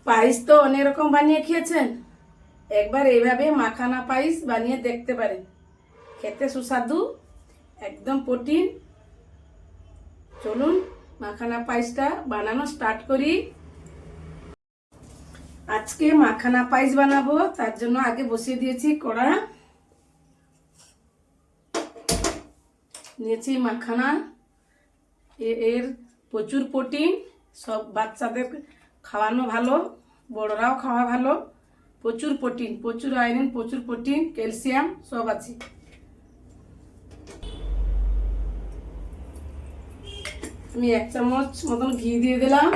পায়েস তো অনেক রকম বানিয়ে খেয়েছেন, একবার এইভাবে মাখানা পায়েস বানিয়ে দেখতে পারেন। খেতে সুস্বাদু, একদম প্রোটিন। চলুন মাখানা পায়েসটা বানানো স্টার্ট করি। আজকে মাখানা পায়েস বানাবো, তার জন্য আগে বসিয়ে দিয়েছি কড়া। নিয়েছি মাখানা, এর প্রচুর প্রোটিন, সব বাচ্চাদের খাওয়ানো ভালো, বড়রাও খাওয়া ভালো। প্রচুর প্রোটিন, প্রচুর আয়রন, প্রচুর প্রোটিন, ক্যালসিয়াম সব আছে। আমি 1 চামচ মতন ঘি দিয়ে দিলাম।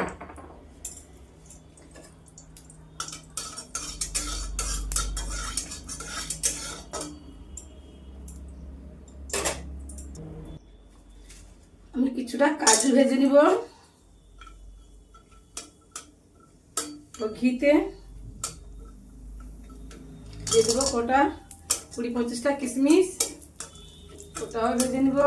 আমি কিছুটা কাজু ভেজে নিব ও ঘিতে দিয়ে দেবো কটা 20-25টা কিশমিশ, ওটাও ভেজে নিব।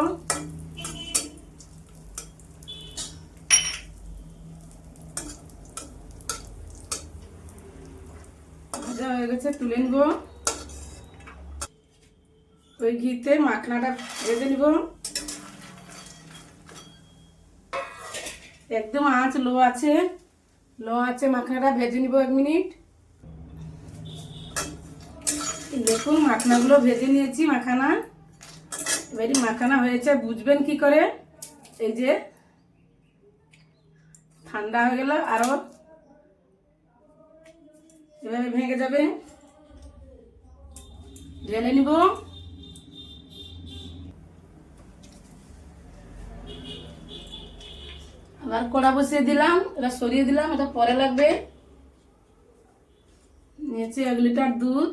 ভাজা হয়ে গেছে, তুলে নিব। ওই ঘিতে মাখনাটা ভেজে নিব। একদম আঁচ লো আছে, মাখনাটা ভেজে নিব 1 মিনিট। দেখুন মাখনাগুলো ভেজে নিয়েছি। মাখানা এবারে মাখানা হয়েছে বুঝবেন কি করে, এই যে ঠান্ডা হয়ে গেল আরো এভাবে ভেঙে যাবে। ঢেলে নিব। আবার কড়া বসিয়ে দিলাম, এটা সরিয়ে দিলাম, এটা পরে লাগবে। নিয়েছি 1 লিটার দুধ।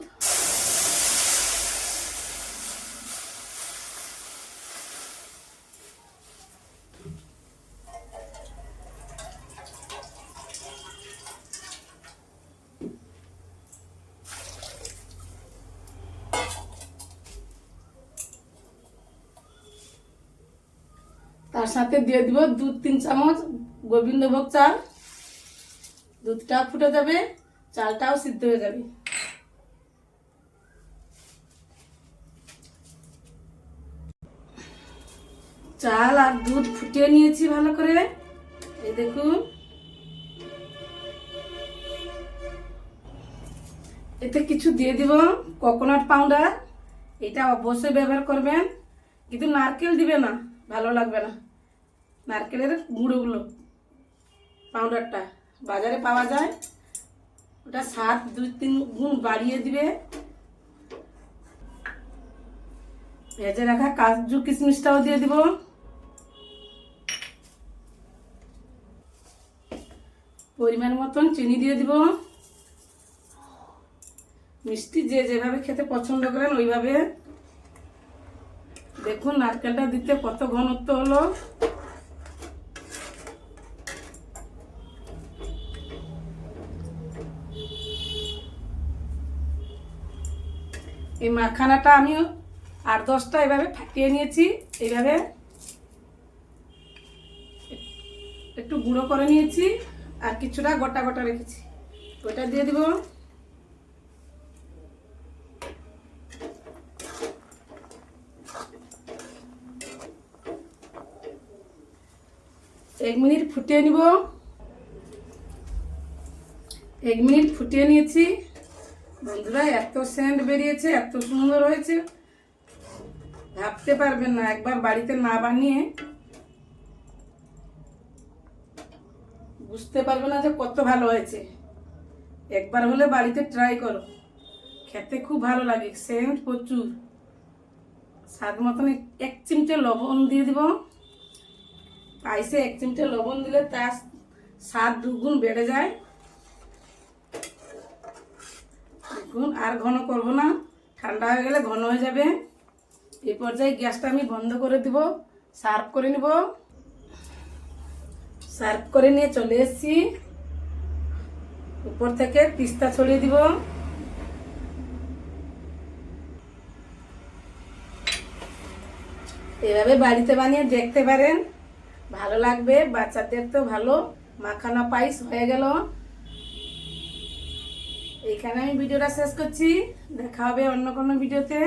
তার সাথে দিয়ে দিব 2-3 চামচ গোবিন্দভোগ চাল। দুধটা ফুটে যাবে, চালটাও সিদ্ধ হয়ে যাবে। চাল আর দুধ ফুটিয়ে নিয়েছি ভালো করে, এই দেখুন। এতে কিছু দিয়ে দিব কোকোনাট পাউডার, এটা অবশ্যই ব্যবহার করবেন, কিন্তু নারকেল দিবে না, ভালো লাগবে না। নারকেলের গুঁড়োগুলো, পাউডারটা বাজারে পাওয়া যায়, ওটা স্বাদ 2-3 গুণ বাড়িয়ে দিবে। ভেজে রাখা কাজু কিশমিশটাও দিয়ে দিব। পরিমাণ মতন চিনি দিয়ে দিব। মিষ্টি যে যেভাবে খেতে পছন্দ করেন ওইভাবে। দেখুন নারকেলটা দিতে কত ঘনত্ব হলো। এই মাখানাটা আমি 8-10টা এভাবে ফাটিয়ে নিয়েছি, এইভাবে একটু গুঁড়ো করে নিয়েছি, আর কিছুটা গোটা গোটা রেখেছি, ওটা দিয়ে দিব। এক মিনিট ফুটিয়ে নিব। 1 মিনিট ফুটিয়ে নিয়েছি। বন্ধুরা এত সেন্ট বেরিয়েছে, এত সুন্দর হয়েছে, ভাবতে পারবেন না। একবার বাড়িতে না বানিয়ে বুঝতে পারবে না যে কত ভালো হয়েছে। একবার হলে বাড়িতে ট্রাই করো, খেতে খুব ভালো লাগে, সেন্ট প্রচুর। স্বাদ মতন 1 চিমটে লবণ দিয়ে দিব। পায়েসে 1 চিমটে লবণ দিলে তার স্বাদ 2 গুণ বেড়ে যায়। দেখুন আর ঘন করব না, ঠান্ডা হয়ে গেলে ঘন হয়ে যাবে। এই পর্যায়ে গ্যাসটা আমি বন্ধ করে দিব, সার্ভ করে নিব। সার্ভ করে নিয়ে চলে এসেছি। উপর থেকে পিস্তা ছড়িয়ে দিব। এভাবে বাড়িতে বানিয়ে দেখতে পারেন, ভালো লাগবে, বাচ্চাদের তো ভালো। মাখানা পায়েস হয়ে গেল। এখানে আমি ভিডিওটা শেষ করছি। দেখা হবে অন্য কোনো ভিডিওতে।